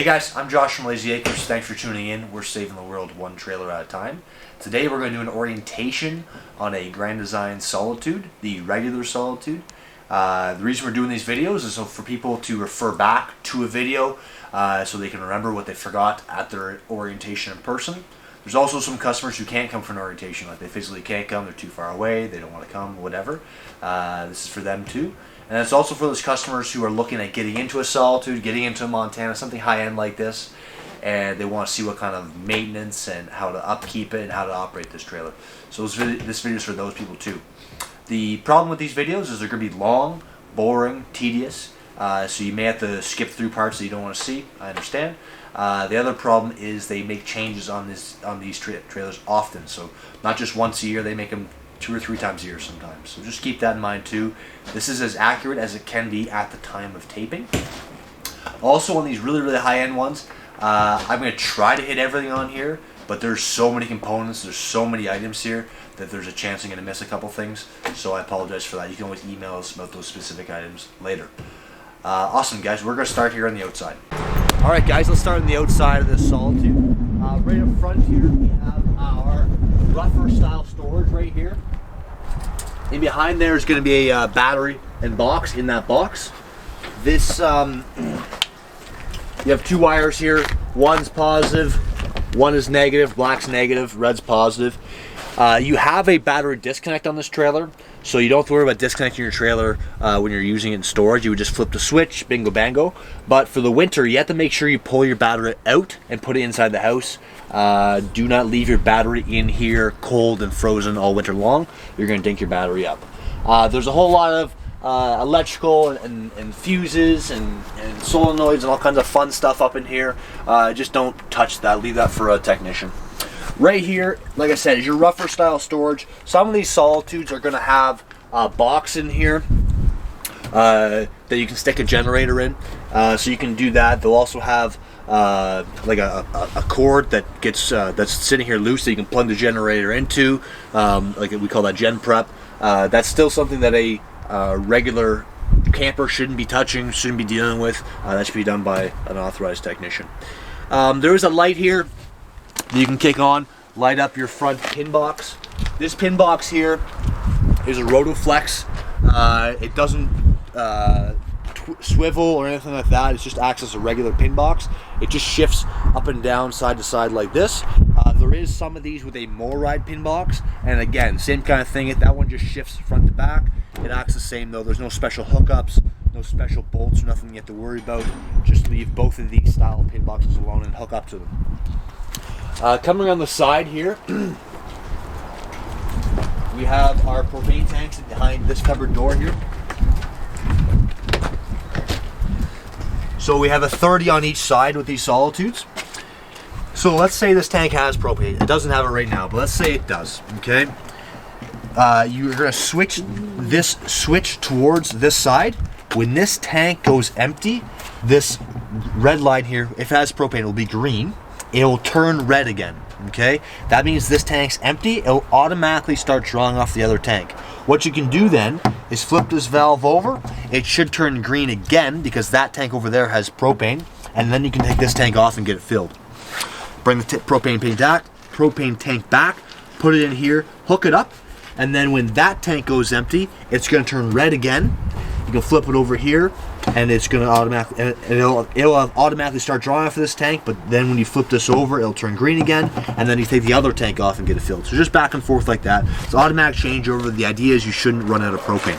guys, I'm Josh from Layzee. Thanks for tuning in. We're saving the world one trailer at a time. Today we're going to do an orientation on a Grand Design Solitude, the regular Solitude. The reason we're doing these videos is so for people to refer back to a video so they can remember what they forgot at their orientation in person. There's also some customers who can't come for an orientation, like they physically can't come, they're too far away, they don't want to come, whatever. This is for them too. And it's also for those customers who are looking at getting into a Solitude, getting into a Montana, something high-end like this, and they want to see what kind of maintenance and how to upkeep it and how to operate this trailer. So this video is for those people too. The problem with these videos is they're going to be long, boring, tedious, so you may have to skip through parts that you don't want to see. I understand. The other problem is they make changes on these trailers often, so not just once a year, they make them 2 or 3 times a year sometimes. So just keep that in mind too. This is as accurate as it can be at the time of taping. Also on these really high-end ones, I'm going to try to hit everything on here, but there's so many components, there's so many items here that there's a chance I'm going to miss a couple things. So I apologize for that. You can always email us about those specific items later. Awesome guys, we're going to start here on the outside. Alright guys, let's start on the outside of this Solitude. Right up front here we have our rougher style storage right here. And behind there is going to be a battery and box in that box. This, you have 2 wires here. One's positive, one is negative. Black's negative, red's positive. You have a battery disconnect on this trailer, so you don't have to worry about disconnecting your trailer when you're using it in storage. You would just flip the switch, bingo bango. But for the winter, you have to make sure you pull your battery out and put it inside the house. Do not leave your battery in here cold and frozen all winter long. You're going to dink your battery up. There's a whole lot of electrical and fuses and solenoids and all kinds of fun stuff up in here. Just don't touch that. Leave that for a technician. Right here, like I said, is your rougher style storage. Some of these Solitudes are going to have a box in here that you can stick a generator in, so you can do that. They'll also have like a cord that gets that's sitting here loose that you can plug the generator into, like we call that gen prep. That's still something that a regular camper shouldn't be touching, shouldn't be dealing with. That should be done by an authorized technician. There is a light here that you can kick on, light up your front pin box. This pin box here is a Rotoflex. It doesn't swivel or anything like that. It just acts as a regular pin box. It just shifts up and down, side to side like this. There is some of these with a MORryde pin box, and again, same kind of thing. That one just shifts front to back. It acts the same though. There's no special hookups, no special bolts or nothing you have to worry about. Just leave both of these style pin boxes alone and hook up to them. Coming on the side here, we have our propane tanks behind this cupboard door here. So we have a 30 on each side with these Solitudes. So let's say this tank has propane. It doesn't have it right now, but let's say it does, okay? You're going to switch this switch towards this side. When this tank goes empty, this red line here, if it has propane, it will be green. It will turn red again, okay? That means this tank's empty. It'll automatically start drawing off the other tank. What you can do then is flip this valve over. It should turn green again because that tank over there has propane, and then you can take this tank off and get it filled. Bring the propane tank back, put it in here, hook it up, and then when that tank goes empty, it's going to turn red again. You can flip it over here, and it's going to automatically, it'll automatically start drawing off of this tank. But then when you flip this over, it'll turn green again, and then you take the other tank off and get it filled. So just back and forth like that. It's automatic changeover. The idea is you shouldn't run out of propane.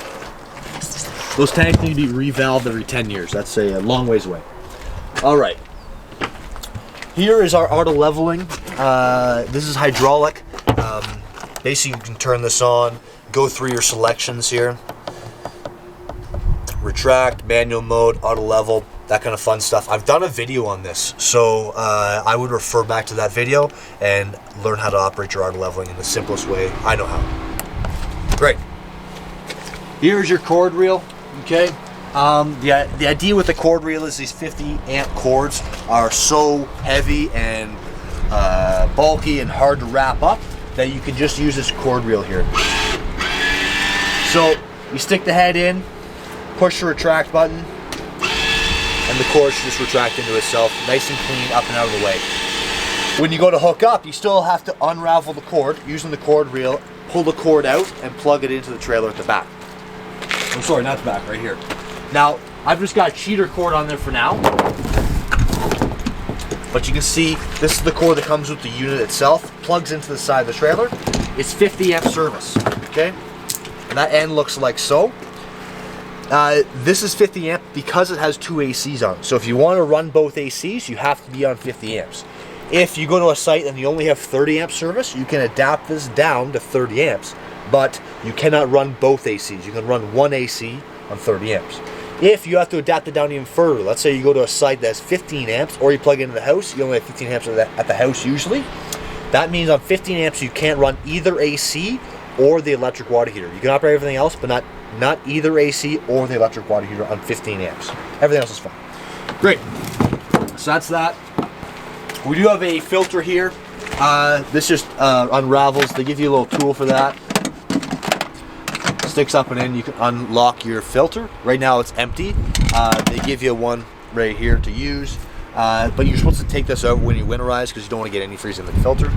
Those tanks need to be revalved every 10 years. That's a long ways away. All right. Here is our auto leveling. This is hydraulic. Basically, you can turn this on, go through your selections here. Retract, manual mode, auto level, that kind of fun stuff. I've done a video on this, so I would refer back to that video and learn how to operate your auto leveling in the simplest way I know how. Great. Here's your cord reel, okay? The idea with the cord reel is these 50 amp cords are so heavy and bulky and hard to wrap up that you can just use this cord reel here. So you stick the head in, push the retract button, and the cord should just retract into itself, nice and clean, up and out of the way. When you go to hook up, you still have to unravel the cord using the cord reel, pull the cord out, and plug it into the trailer at the back. I'm sorry, not the back, right here. Now, I've just got a cheater cord on there for now. But you can see, this is the cord that comes with the unit itself, plugs into the side of the trailer. It's 50 amp service, okay? And that end looks like so. This is 50 amp because it has two ACs on it. So if you want to run both ACs, you have to be on 50 amps. If you go to a site and you only have 30 amp service, you can adapt this down to 30 amps. But you cannot run both ACs. You can run one AC on 30 amps. If you have to adapt it down even further, let's say you go to a site that's 15 amps, or you plug it into the house, you only have 15 amps at the house usually. That means on 15 amps you can't run either AC or the electric water heater. You can operate everything else, but not either AC or the electric water heater on 15 amps. Everything else is fine. Great. So that's that. We do have a filter here. This just unravels. They give you a little tool for that. Sticks up and in, you can unlock your filter. Right now it's empty. They give you one right here to use, but you're supposed to take this out when you winterize because you don't want to get any freezing in the filter.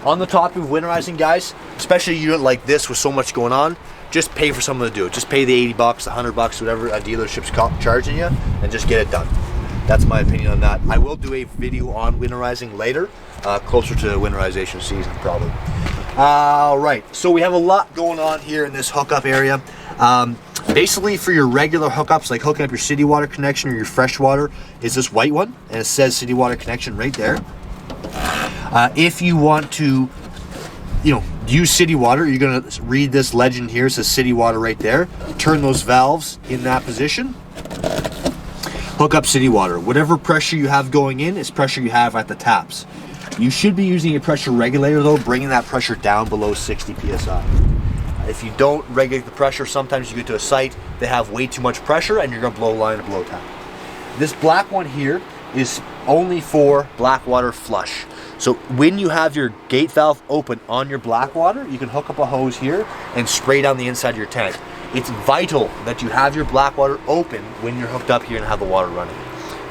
On the topic of winterizing, guys, especially a unit like this with so much going on, just pay for someone to do it. Just pay the 80 bucks, 100 bucks, whatever a dealership's charging you, and just get it done. That's my opinion on that. I will do a video on winterizing later, closer to winterization season probably. Alright, so we have a lot going on here in this hookup area. Basically for your regular hookups, like hooking up your city water connection or your fresh water, is this white one, and it says city water connection right there. If you want to, use city water, you're going to read this legend here. It says city water right there. Turn those valves in that position. Hook up city water. Whatever pressure you have going in is pressure you have at the taps. You should be using a pressure regulator though, bringing that pressure down below 60 psi. If you don't regulate the pressure, sometimes you get to a site, they have way too much pressure and you're going to blow line or blow tap. This black one here is only for black water flush. So when you have your gate valve open on your black water, you can hook up a hose here and spray down the inside of your tank. It's vital that you have your black water open when you're hooked up here and have the water running.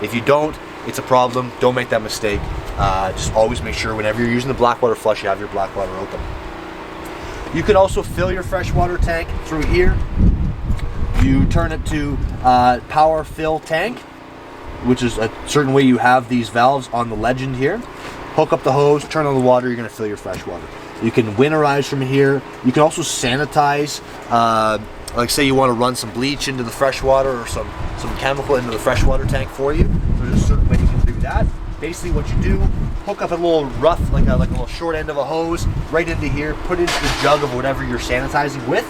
If you don't, it's a problem. Don't make that mistake. Just always make sure whenever you're using the black water flush, you have your black water open. You can also fill your freshwater tank through here. You turn it to power fill tank, which is a certain way you have these valves on the legend here. Hook up the hose, turn on the water, you're going to fill your fresh water. You can winterize from here. You can also sanitize. Like say you want to run some bleach into the fresh water or some chemical into the freshwater tank for you. There's a certain way you can do that. Basically what you do, hook up a little rough, like a little short end of a hose right into here, put it into the jug of whatever you're sanitizing with,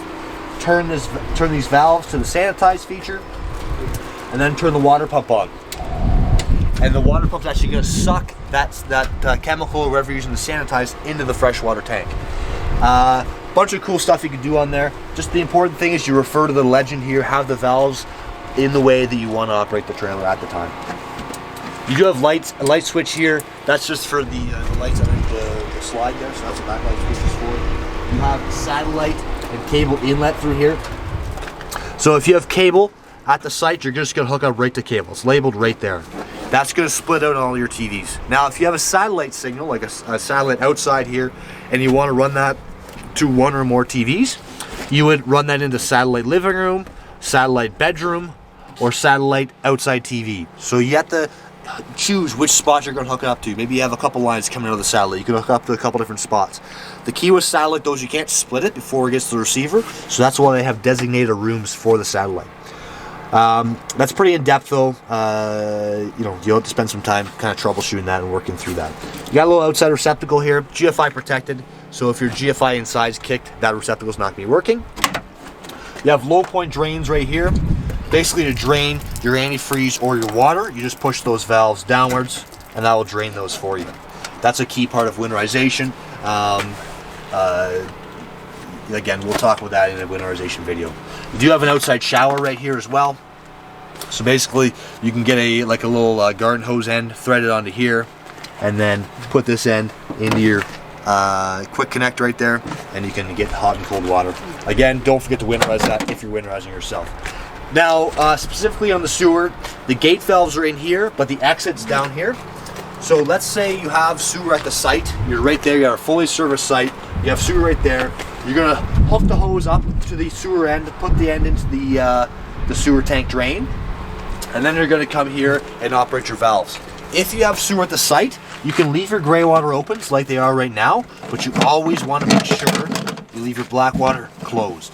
turn these valves to the sanitize feature, and then turn the water pump on. And the water pump's actually going to suck that chemical or whatever you're using to sanitize into the freshwater tank. Bunch of cool stuff you can do on there. Just the important thing is you refer to the legend here, have the valves in the way that you want to operate the trailer at the time. You do have lights, a light switch here. That's just for the lights underneath the slide there, so that's what that light switch is for. You have satellite and cable inlet through here. So if you have cable at the site, you're just going to hook up right to cable. It's labeled right there. That's going to split out on all your TVs. Now if you have a satellite signal, like a satellite outside here, and you want to run that to one or more TVs, you would run that into satellite living room, satellite bedroom, or satellite outside TV. So you have to choose which spot you're going to hook it up to. Maybe you have a couple lines coming out of the satellite. You can hook up to a couple different spots. The key with satellite though is you can't split it before it gets to the receiver, so that's why they have designated rooms for the satellite. That's pretty in-depth though. You'll have to spend some time kind of troubleshooting that and working through that. You got a little outside receptacle here, GFI protected, so if your GFI inside's kicked, that receptacle's not going to be working. You have low point drains right here. Basically to drain your antifreeze or your water, you just push those valves downwards and that will drain those for you. That's a key part of winterization. Again, we'll talk about that in a winterization video. You do have an outside shower right here as well. So basically you can get a little garden hose end threaded onto here and then put this end into your quick connect right there, and you can get hot and cold water. Again, don't forget to winterize that if you're winterizing yourself. Now, specifically on the sewer, the gate valves are in here, but the exit's down here. So let's say you have sewer at the site. You're right there. You got a fully serviced site. You have sewer right there. You're gonna hook the hose up to the sewer end, put the end into the sewer tank drain, and then you're gonna come here and operate your valves. If you have sewer at the site, you can leave your gray water open like they are right now, but you always want to make sure you leave your black water closed.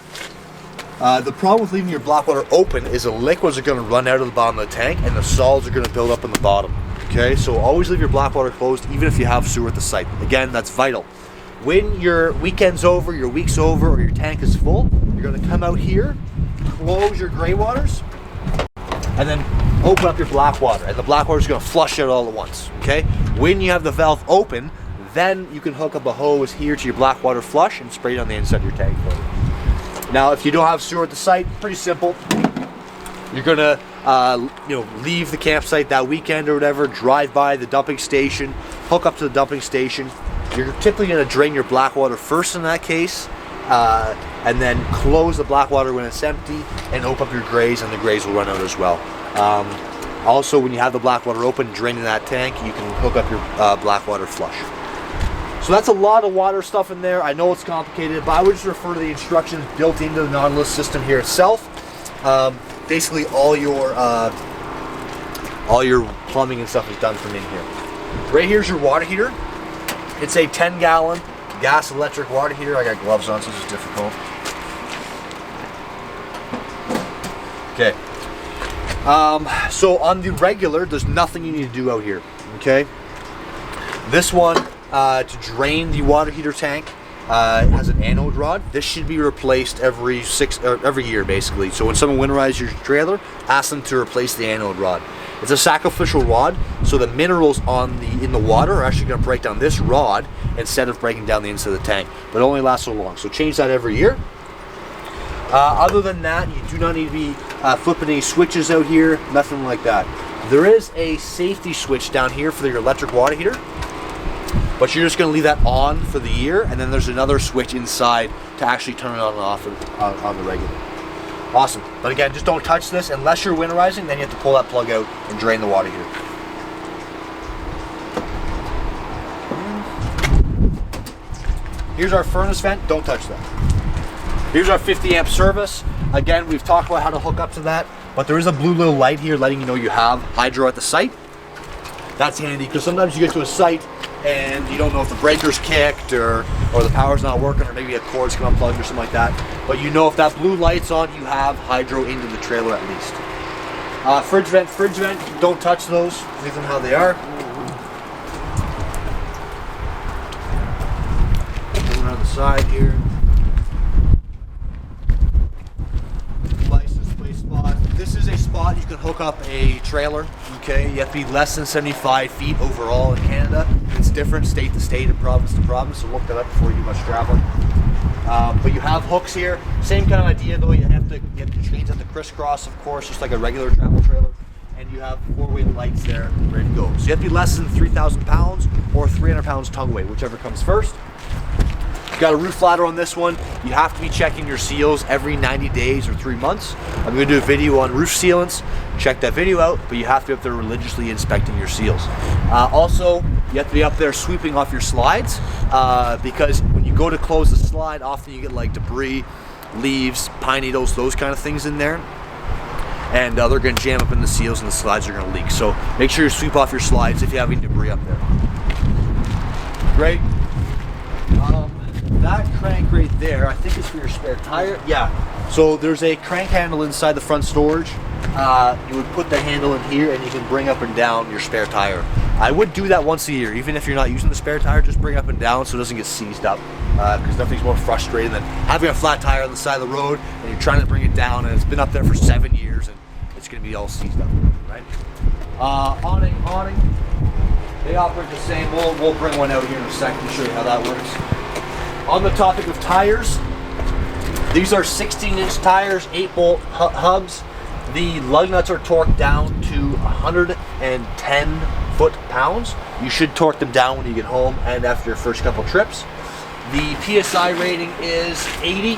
The problem with leaving your black water open is the liquids are going to run out of the bottom of the tank and the solids are going to build up in the bottom. Okay, so always leave your black water closed even if you have sewer at the site. Again, that's vital. When your weekend's over, your week's over, or your tank is full, you're going to come out here, close your gray waters, and then open up your black water, and the black water is going to flush out all at once. Okay, when you have the valve open, then you can hook up a hose here to your black water flush and spray it on the inside of your tank for you. Now, if you don't have sewer at the site, pretty simple. You're gonna leave the campsite that weekend or whatever, drive by the dumping station, hook up to the dumping station. You're typically gonna drain your black water first in that case, and then close the black water when it's empty and open up your grays, and the grays will run out as well. Also, when you have the black water open, draining that tank, you can hook up your black water flush. So that's a lot of water stuff in there. I know it's complicated, but I would just refer to the instructions built into the Nautilus system here itself. Basically, all your plumbing and stuff is done from in here. Right here's your water heater. It's a 10-gallon gas electric water heater. I got gloves on, so this is difficult. Okay. So on the regular, there's nothing you need to do out here. Okay. This one, to drain the water heater tank, has an anode rod. This should be replaced every year, basically. So when someone winterizes your trailer, ask them to replace the anode rod. It's a sacrificial rod, so the minerals in the water are actually going to break down this rod instead of breaking down the inside of the tank. But it only lasts so long. So change that every year. Other than that, you do not need to be flipping any switches out here, nothing like that. There is a safety switch down here for your electric water heater, but you're just going to leave that on for the year, and then there's another switch inside to actually turn it on and off on the regular. Awesome. But again, just don't touch this unless you're winterizing, then you have to pull that plug out and drain the water heater. Here's our furnace vent, don't touch that. Here's our 50 amp service. Again, we've talked about how to hook up to that, but there is a blue little light here letting you know you have hydro at the site. That's handy because sometimes you get to a site and you don't know if the breaker's kicked or the power's not working, or maybe a cord's come unplugged or something like that. But you know if that blue light's on, you have hydro into the trailer at least. Fridge vent, don't touch those. Leave them how they are. Coming around the side here. License plate spot. This is a spot you can hook up a trailer. Okay, you have to be less than 75 feet overall in Canada. It's different state to state and province to province, so look that up before you do much traveling. But you have hooks here. Same kind of idea though. You have to get the chains at the crisscross, of course, just like a regular travel trailer. And you have 4-way lights there ready to go. So you have to be less than 3,000 pounds or 300 pounds tongue weight, whichever comes first. Got a roof ladder on this one. You have to be checking your seals every 90 days or 3 months. I'm going to do a video on roof sealants. Check that video out, but you have to be up there religiously inspecting your seals. Also, you have to be up there sweeping off your slides because when you go to close the slide, often you get like debris, leaves, pine needles, those kind of things in there. And they're going to jam up in the seals and the slides are going to leak. So make sure you sweep off your slides if you have any debris up there. Great. That crank right there, I think is for your spare tire. Yeah. So there's a crank handle inside the front storage. You would put the handle in here and you can bring up and down your spare tire. I would do that once a year. Even if you're not using the spare tire, just bring up and down so it doesn't get seized up. Because nothing's more frustrating than having a flat tire on the side of the road and you're trying to bring it down and it's been up there for 7 years and it's going to be all seized up, right? Awning. They operate the same. We'll bring one out here in a second to show you how that works. On the topic of tires, these are 16-inch tires, 8-bolt hubs. The lug nuts are torqued down to 110 foot-pounds. You should torque them down when you get home and after your first couple trips. The PSI rating is 80.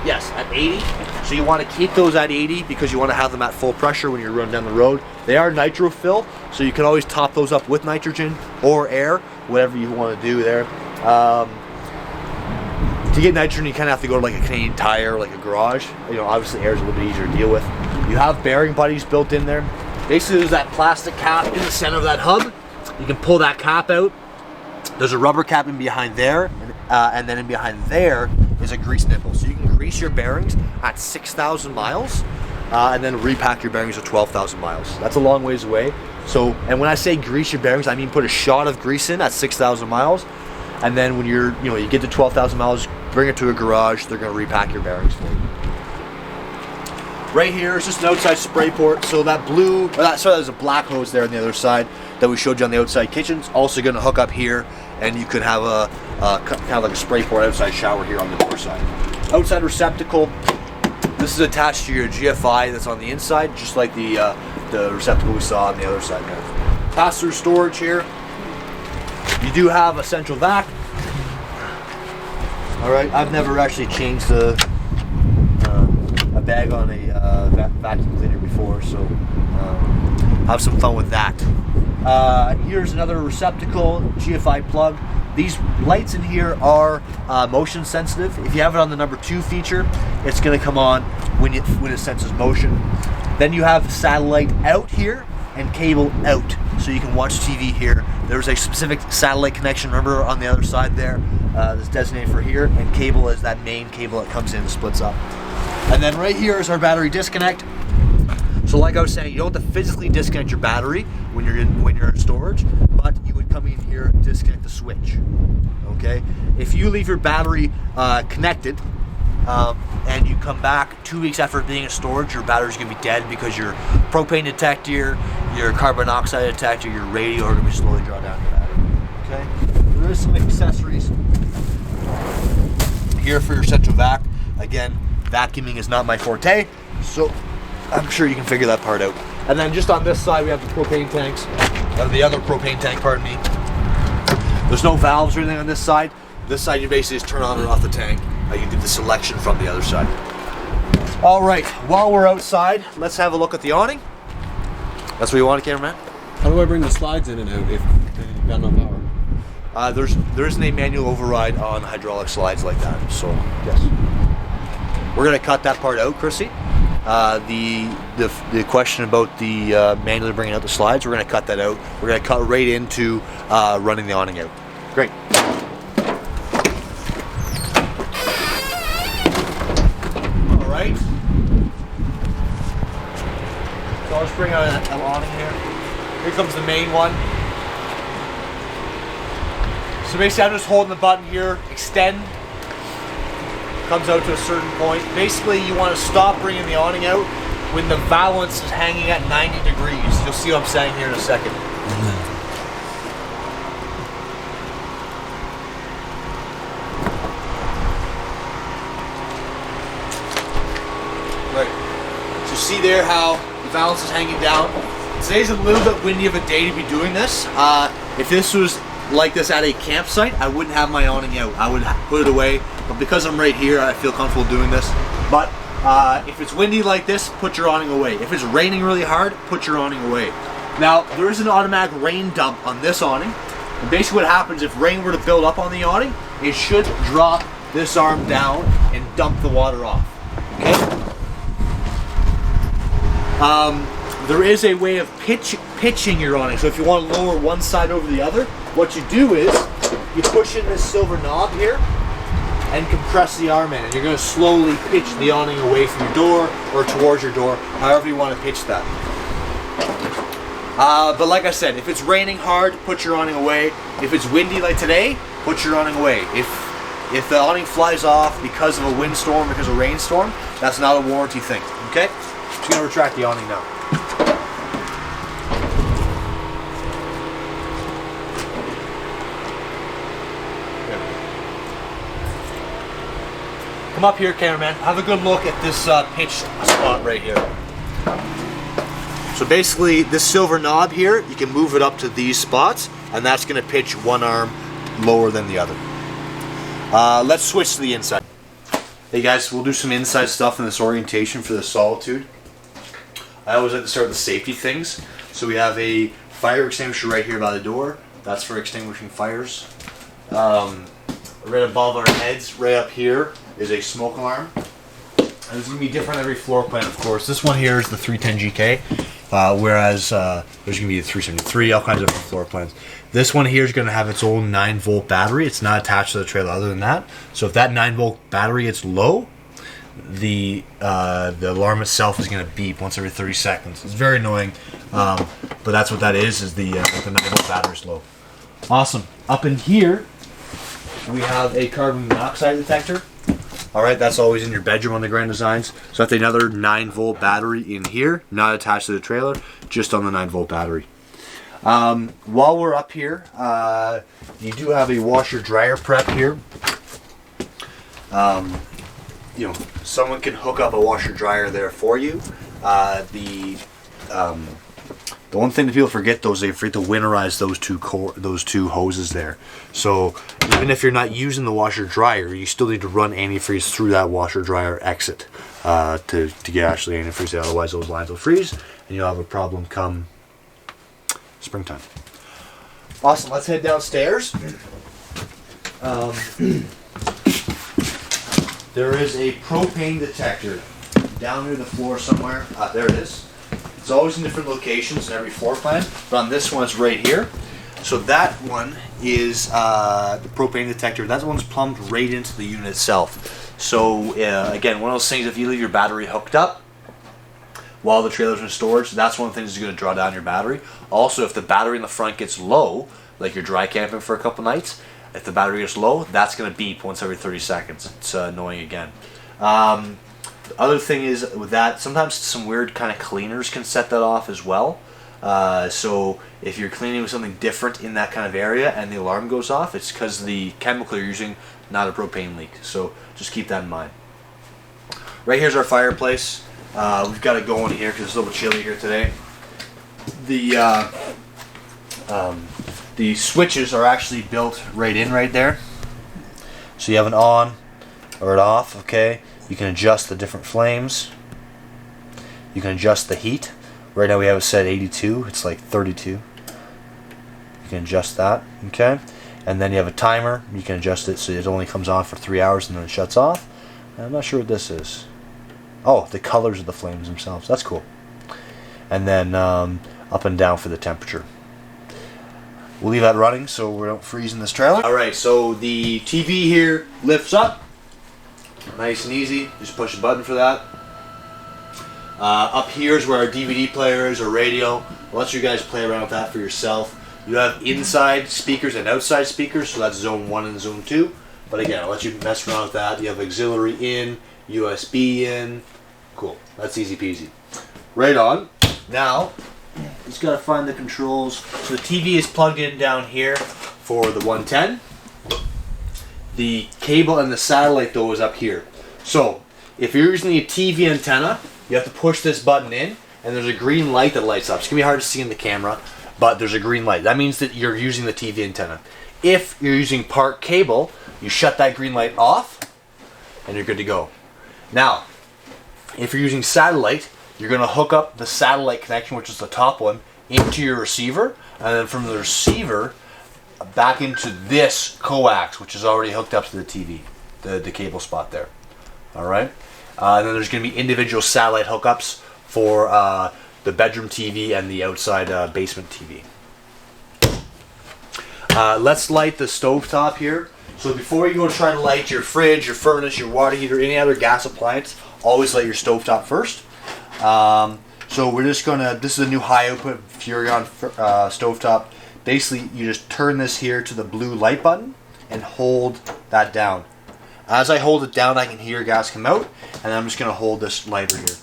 Yes, at at 80. So you want to keep those at 80 because you want to have them at full pressure when you're running down the road. They are nitro fill, so you can always top those up with nitrogen or air, whatever you want to do there. To get nitrogen, you kind of have to go to like a Canadian Tire, like a garage. You know, obviously air is a little bit easier to deal with. You have bearing buddies built in there. Basically, there's that plastic cap in the center of that hub. You can pull that cap out. There's a rubber cap in behind there, and then in behind there is a grease nipple. So you can grease your bearings at 6,000 miles, and then repack your bearings at 12,000 miles. That's a long ways away. So, and when I say grease your bearings, I mean put a shot of grease in at 6,000 miles, and then when you get to 12,000 miles, bring it to a garage. They're going to repack your bearings for you. Right here is just an outside spray port. So that there's a black hose there on the other side that we showed you on the outside kitchen. It's also going to hook up here, and you could have a kind of like a spray port outside shower here on the door side. Outside receptacle. This is attached to your GFI that's on the inside, just like the receptacle we saw on the other side there. Pass-through storage here. You do have a central vac. All right, I've never actually changed a bag on a vacuum cleaner before, so have some fun with that. Here's another receptacle, GFI plug. These lights in here are motion sensitive. If you have it on the number 2 feature, it's going to come on when it senses motion. Then you have satellite out here and cable out, so you can watch TV here. There's a specific satellite connection, remember, on the other side there, that's designated for here, and cable is that main cable that comes in and splits up. And then right here is our battery disconnect. So like I was saying, you don't have to physically disconnect your battery when you're in storage, but you would come in here, disconnect the switch. Okay? If you leave your battery connected and you come back 2 weeks after being in storage, your battery's gonna be dead because your propane detector, your carbon monoxide detector, your radio are gonna be slowly drawn down your battery. Okay? There is some accessories here for your central vac. Again, vacuuming is not my forte, so I'm sure you can figure that part out. And then just on this side, we have the propane tanks, the other propane tank, pardon me. There's no valves or anything on this side. This side, you basically just turn on and off the tank. You do the selection from the other side. All right, while we're outside, let's have a look at the awning. That's what you want, cameraman? How do I bring the slides in and out if they've got no power? There isn't a manual override on hydraulic slides like that, so yes. We're gonna cut that part out, Chrissy. The question about the manually bringing out the slides, we're gonna cut that out. We're gonna cut right into running the awning out. Great. All right. So I'll just bring out an awning here. Here comes the main one. So basically, I'm just holding the button here, extend. Comes out to a certain point. Basically, you want to stop bringing the awning out when the valance is hanging at 90 degrees. You'll see what I'm saying here in a second. Right. So see there how the valance is hanging down. Today's a little bit windy of a day to be doing this. If this was like this at a campsite, I wouldn't have my awning out. I would put it away, but because I'm right here, I feel comfortable doing this. But if it's windy like this, put your awning away. If it's raining really hard, put your awning away. Now, there is an automatic rain dump on this awning. And basically what happens, if rain were to build up on the awning, it should drop this arm down and dump the water off. Okay? There is a way of pitching your awning. So if you want to lower one side over the other, what you do is you push in this silver knob here and compress the arm in, and you're going to slowly pitch the awning away from your door or towards your door, however you want to pitch that. But like I said, if it's raining hard, put your awning away. If it's windy like today, put your awning away. If the awning flies off because of a windstorm, because of a rainstorm, that's not a warranty thing. Okay? Just going to retract the awning now. Come up here, cameraman. Have a good look at this pitch spot right here. So basically, this silver knob here, you can move it up to these spots, and that's going to pitch one arm lower than the other. Let's switch to the inside. Hey guys, we'll do some inside stuff in this orientation for the Solitude. I always like to start with the safety things. So we have a fire extinguisher right here by the door. That's for extinguishing fires. Right above our heads, right up here, is a smoke alarm. And it's going to be different every floor plan, of course. This one here is the 310GK, whereas there's going to be the 373, all kinds of different floor plans. This one here is going to have its own 9-volt battery. It's not attached to the trailer other than that. So if that 9-volt battery gets low, the alarm itself is going to beep once every 30 seconds. It's very annoying, but that's what that is the 9-volt battery is low. Awesome. Up in here, we have a carbon monoxide detector. Alright, that's always in your bedroom on the Grand Designs. So that's another 9-volt battery in here, not attached to the trailer, just on the 9-volt battery. While we're up here, you do have a washer dryer prep here. You know, someone can hook up a washer dryer there for you. The one thing that people forget though is they forget to winterize those two hoses there. So even if you're not using the washer dryer, you still need to run antifreeze through that washer dryer exit to get actually antifreeze. Otherwise, those lines will freeze and you'll have a problem come springtime. Awesome. Let's head downstairs. There is a propane detector down near the floor somewhere. There it is. It's always in different locations in every floor plan, but on this one it's right here. So that one is the propane detector. That one's plumbed right into the unit itself. So again, one of those things, if you leave your battery hooked up while the trailer's in storage, that's one of the things that's going to draw down your battery. Also, if the battery in the front gets low, like you're dry camping for a couple nights, if the battery gets low, that's going to beep once every 30 seconds. It's annoying again. The other thing is with that, sometimes some weird kind of cleaners can set that off as well. So if you're cleaning with something different in that kind of area and the alarm goes off, it's because the chemical you're using, not a propane leak. So just keep that in mind. Right here's our fireplace. We've got it going here because it's a little chilly here today. The switches are actually built right there. So you have an on or an off, okay? You can adjust the different flames. You can adjust the heat. Right now we have it set 82. It's like 32. You can adjust that, okay? And then you have a timer. You can adjust it so it only comes on for 3 hours and then it shuts off. And I'm not sure what this is. Oh, the colors of the flames themselves. That's cool. And then up and down for the temperature. We'll leave that running so we don't freeze in this trailer. Alright, so the TV here lifts up. Nice and easy. Just push a button for that. Up here is where our DVD player is, or radio. I'll let you guys play around with that for yourself. You have inside speakers and outside speakers, so that's zone 1 and zone 2. But again, I'll let you mess around with that. You have auxiliary in, USB in. Cool. That's easy peasy. Right on. Now, just got to find the controls. So the TV is plugged in down here for the 110. The cable and the satellite though is up here. So if you're using a TV antenna, you have to push this button in and there's a green light that lights up. It's going to be hard to see in the camera, but there's a green light. That means that you're using the TV antenna. If you're using part cable, you shut that green light off and you're good to go. Now, if you're using satellite, you're going to hook up the satellite connection, which is the top one, into your receiver, and then from the receiver back into this coax, which is already hooked up to the TV, the cable spot there. Alright? And then there's going to be individual satellite hookups for the bedroom TV and the outside basement TV. Let's light the stovetop here. So before you go to try to light your fridge, your furnace, your water heater, any other gas appliance, always light your stovetop first. So we're just gonna, this is a new high output Furrion stovetop. Basically, you just turn this here to the blue light button and hold that down. As I hold it down, I can hear gas come out, and I'm just gonna hold this lighter here.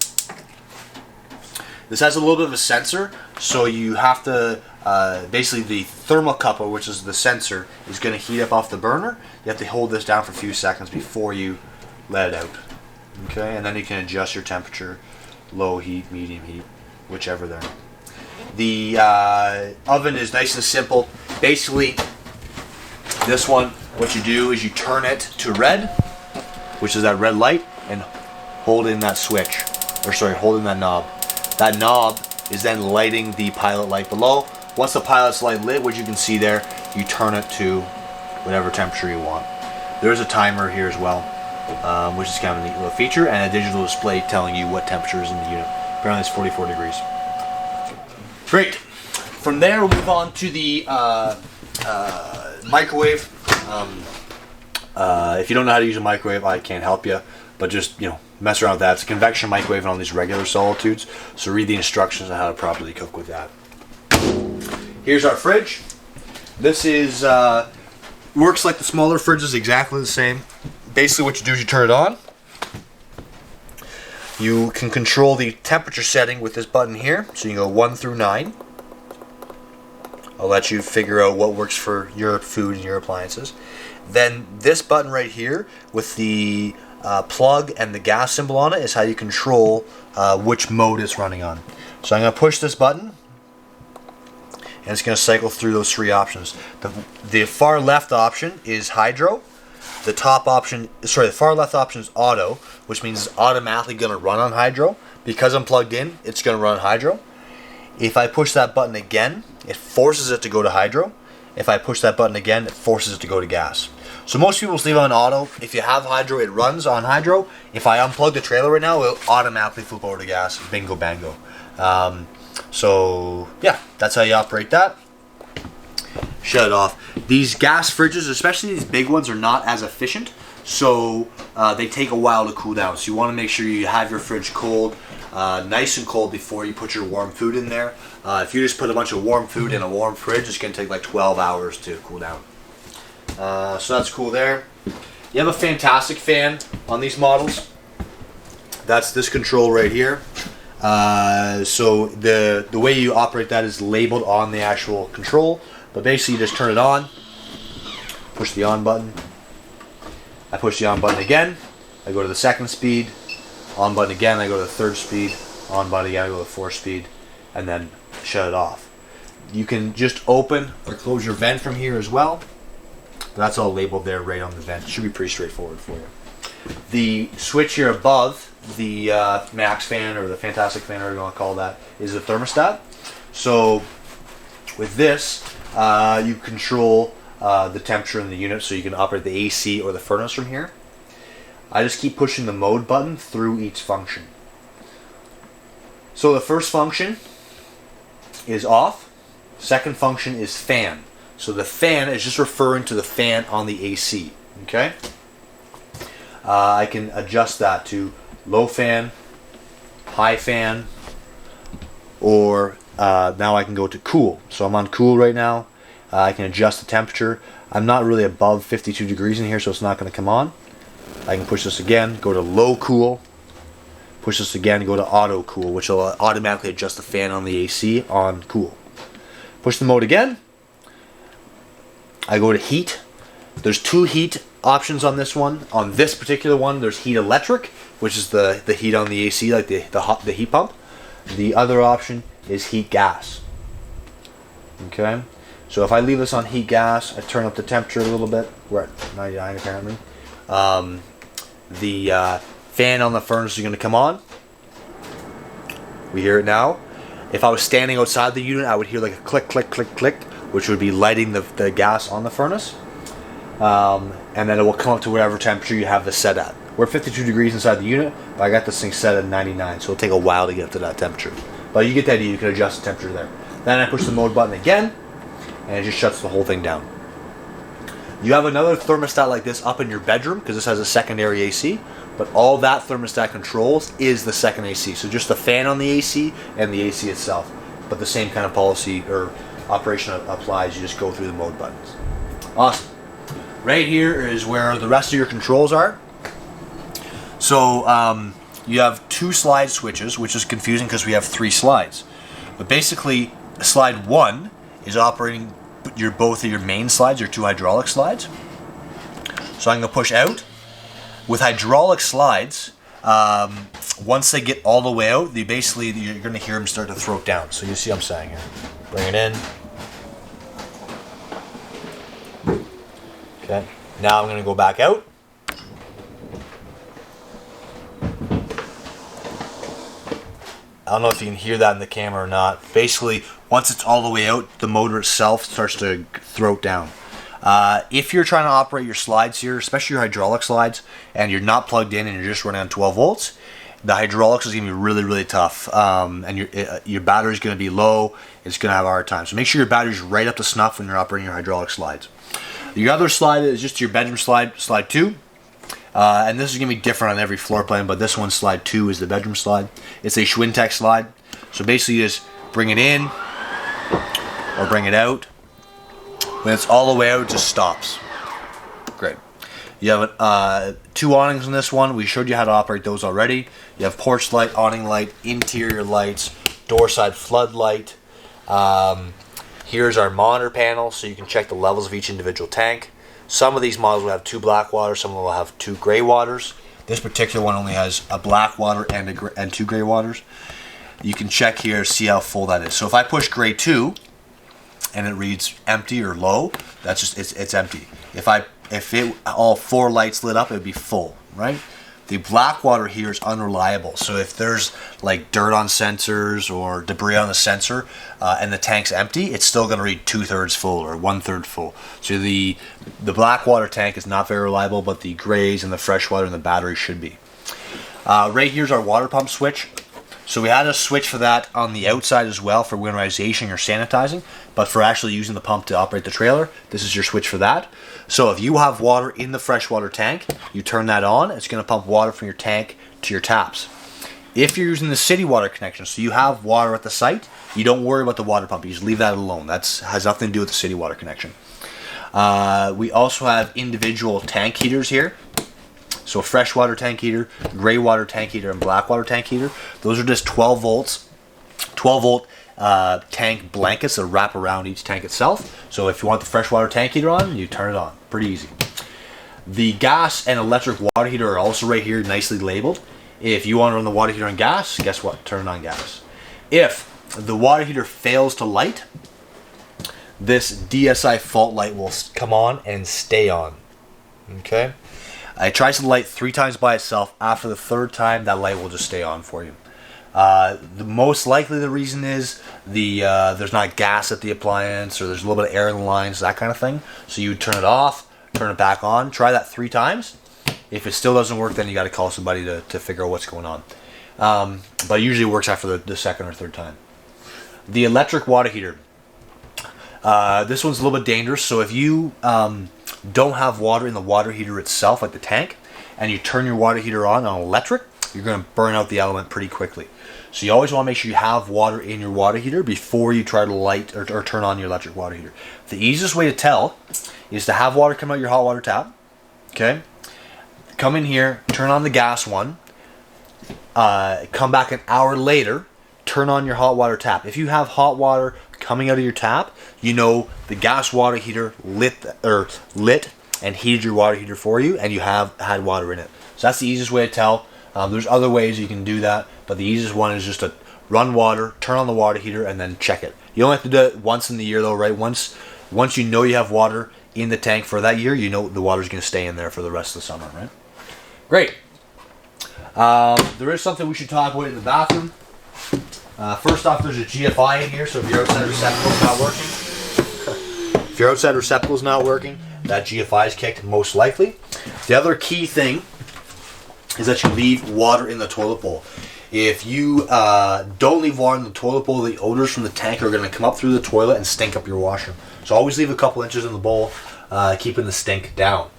This has a little bit of a sensor, so you have to, basically the thermocouple, which is the sensor, is gonna heat up off the burner. You have to hold this down for a few seconds before you let it out. Okay, and then you can adjust your temperature, low heat, medium heat, whichever there. The oven is nice and simple. Basically, this one, what you do is you turn it to red, which is that red light, and holding that switch, or sorry, holding that knob. That knob is then lighting the pilot light below. Once the pilot's light lit, which you can see there, you turn it to whatever temperature you want. There's a timer here as well, which is kind of a neat little feature, and a digital display telling you what temperature is in the unit. Apparently it's 44 degrees. Great. From there, we'll move on to the microwave. If you don't know how to use a microwave, I can't help you, but just, mess around with that. It's a convection microwave on these regular Solitudes, so read the instructions on how to properly cook with that. Here's our fridge. This is works like the smaller fridges, exactly the same. Basically what you do is you turn it on. You can control the temperature setting with this button here, so you can go 1 through 9. I'll let you figure out what works for your food and your appliances. Then this button right here with the plug and the gas symbol on it is how you control which mode it's running on. So I'm going to push this button, and it's going to cycle through those 3 options. The far left option is hydro. The far left option is auto, which means it's automatically going to run on hydro. Because I'm plugged in, it's going to run on hydro. If I push that button again, it forces it to go to hydro. If I push that button again, it forces it to go to gas. So most people leave it on auto. If you have hydro, it runs on hydro. If I unplug the trailer right now, it'll automatically flip over to gas. Bingo bango. So yeah, that's how you operate that. Shut it off. These gas fridges, especially these big ones, are not as efficient, so they take a while to cool down. So you want to make sure you have your fridge cold, nice and cold, before you put your warm food in there. If you just put a bunch of warm food in a warm fridge, it's going to take like 12 hours to cool down. So that's cool there. You have a fantastic fan on these models. That's this control right here. So the way you operate that is labeled on the actual control, but basically you just turn it on, push the on button. I push the on button again, I go to the 2nd speed, on button again, I go to the 3rd speed, on button again, I go to the 4th speed, and then shut it off. You can just open or close your vent from here as well. That's all labeled there right on the vent. It should be pretty straightforward for you. The switch here above the max fan, or the fantastic fan, or you want to call that, is the thermostat. So with this, you control the temperature in the unit, so you can operate the AC or the furnace from here. I just keep pushing the mode button through each function. So the first function is off. Second function is fan. So the fan is just referring to the fan on the AC. Okay. I can adjust that to low fan, high fan, or now I can go to cool. So I'm on cool right now. I can adjust the temperature. I'm not really above 52 degrees in here, so it's not going to come on. I can push this again, go to low cool, push this again, go to auto cool, which will automatically adjust the fan on the AC on cool. Push the mode again. I go to heat. There's 2 heat options on this one. On this particular one, there's heat electric, which is the heat on the AC, like the heat pump. The other option is heat gas. Okay, so if I leave this on heat gas, I turn up the temperature a little bit. We're at 99 apparently. The fan on the furnace is going to come on. We hear it now. If I was standing outside the unit, I would hear like a click, click, click, click, which would be lighting the gas on the furnace. And then it will come up to whatever temperature you have this set at. We're 52 degrees inside the unit, but I got this thing set at 99, so it'll take a while to get up to that temperature. But you get the idea, you can adjust the temperature there. Then I push the mode button again, and it just shuts the whole thing down. You have another thermostat like this up in your bedroom, because this has a secondary AC, but all that thermostat controls is the second AC. So just the fan on the AC and the AC itself. But the same kind of policy or operation applies, you just go through the mode buttons. Awesome. Right here is where the rest of your controls are. So you have 2 slide switches, which is confusing because we have 3 slides. But basically, slide 1 is operating both of your main slides, your 2 hydraulic slides. So I'm going to push out. With hydraulic slides, once they get all the way out, you're going to hear them start to throat down. So you see what I'm saying here. Bring it in. Okay. Now I'm going to go back out. I don't know if you can hear that in the camera or not. Basically, once it's all the way out, the motor itself starts to throat down. If you're trying to operate your slides here, especially your hydraulic slides, and you're not plugged in and you're just running on 12 volts, the hydraulics is going to be really, really tough. And your battery's going to be low. It's going to have a hard time. So make sure your battery's right up to snuff when you're operating your hydraulic slides. Your other slide is just your bedroom slide, slide 2. And this is going to be different on every floor plan, but this one, slide 2, is the bedroom slide. It's a Schwintek slide. So basically you just bring it in or bring it out. When it's all the way out, it just stops. Great. You have 2 awnings in this one. We showed you how to operate those already. You have porch light, awning light, interior lights, door side floodlight. Here's our monitor panel, so you can check the levels of each individual tank. Some of these models will have 2 black waters, some will have 2 gray waters. This particular one only has a black water and 2 gray waters. You can check here, see how full that is. So if I push gray 2 and it reads empty or low, that's just it's empty. If all 4 lights lit up, it would be full, right? The black water here is unreliable. So if there's like dirt on sensors or debris on the sensor and the tank's empty, it's still going to read 2/3 full or 1/3 full. So the black water tank is not very reliable, but the grays and the fresh water and the battery should be. Right here's our water pump switch. So we had a switch for that on the outside as well for winterization or sanitizing, but for actually using the pump to operate the trailer, this is your switch for that. So if you have water in the freshwater tank, you turn that on, it's going to pump water from your tank to your taps. If you're using the city water connection, so you have water at the site, you don't worry about the water pump, you just leave that alone. That has nothing to do with the city water connection. We also have individual tank heaters here. So freshwater tank heater, gray water tank heater, and black water tank heater. Those are just 12 volts, 12 volt tank blankets that wrap around each tank itself. So if you want the freshwater tank heater on, you turn it on. Pretty easy. The gas and electric water heater are also right here, nicely labeled. If you want to run the water heater on gas, guess what? Turn it on gas. If the water heater fails to light, this DSI fault light will come on and stay on. Okay? It tries to light 3 times by itself. After the 3rd time, that light will just stay on for you. The most likely the reason is there's not gas at the appliance, or there's a little bit of air in the lines, that kind of thing. So you would turn it off, turn it back on. Try that 3 times. If it still doesn't work, then you got to call somebody to figure out what's going on. But it usually works after the 2nd or 3rd time. The electric water heater. This one's a little bit dangerous. So if you don't have water in the water heater itself, like the tank, and you turn your water heater on electric, you're going to burn out the element pretty quickly. So you always want to make sure you have water in your water heater before you try to light or turn on your electric water heater. The easiest way to tell is to have water come out your hot water tap. Okay, come in here, turn on the gas one, come back an hour later, turn on your hot water tap. If you have hot water coming out of your tap, you know the gas water heater lit and heated your water heater for you, and you have had water in it. So that's the easiest way to tell. There's other ways you can do that, but the easiest one is just to run water, turn on the water heater, and then check it. You only have to do it once in the year though, right? Once you know you have water in the tank for that year, you know the water's going to stay in there for the rest of the summer, right? Great. There is something we should talk about in the bathroom. First off, there's a GFI in here, so if your outside receptacle is not working, that GFI is kicked most likely. The other key thing is that you leave water in the toilet bowl. If you don't leave water in the toilet bowl, the odors from the tank are going to come up through the toilet and stink up your washer. So always leave a couple inches in the bowl, keeping the stink down.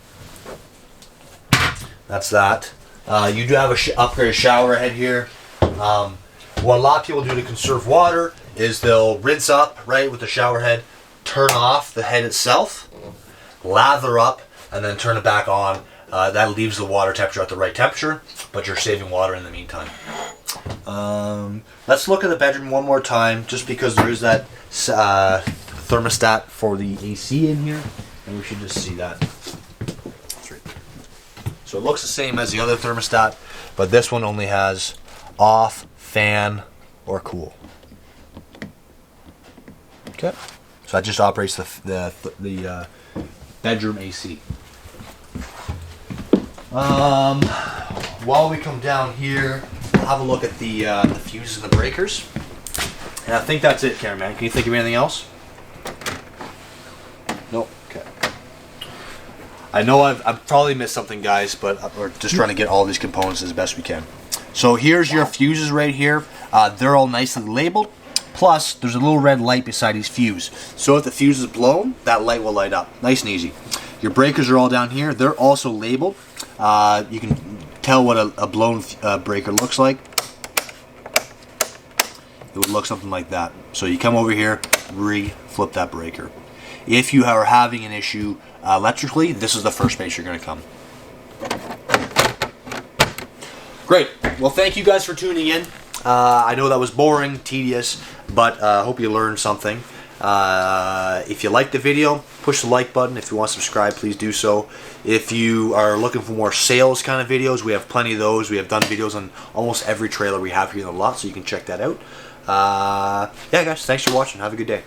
That's that. You do have a upgraded shower head here. What a lot of people do to conserve water is they'll rinse up, right, with the shower head, turn off the head itself, lather up, and then turn it back on. That leaves the water temperature at the right temperature, but you're saving water in the meantime. Let's look at the bedroom one more time, just because there is that thermostat for the AC in here, and we should just see that. That's right there. So it looks the same as the other thermostat, but this one only has off, fan, or cool. Okay, so that just operates the bedroom AC. While we come down here, we'll have a look at the fuses and the breakers. And I think that's it, cameraman. Can you think of anything else? Nope. Okay. I know I've probably missed something, guys, but we're just trying to get all these components as best we can. So here's your fuses right here. They're all nicely labeled. Plus, there's a little red light beside each fuse. So if the fuse is blown, that light will light up. Nice and easy. Your breakers are all down here. They're also labeled. You can tell what a blown breaker looks like. It would look something like that. So you come over here, flip that breaker. If you are having an issue electrically, this is the first place you're going to come. Great. Well, thank you guys for tuning in. I know that was boring, tedious, but I hope you learned something. If you liked the video, push the like button. If you want to subscribe, please do so. If you are looking for more sales kind of videos, we have plenty of those. We have done videos on almost every trailer we have here in the lot, so you can check that out. Yeah, guys, thanks for watching. Have a good day.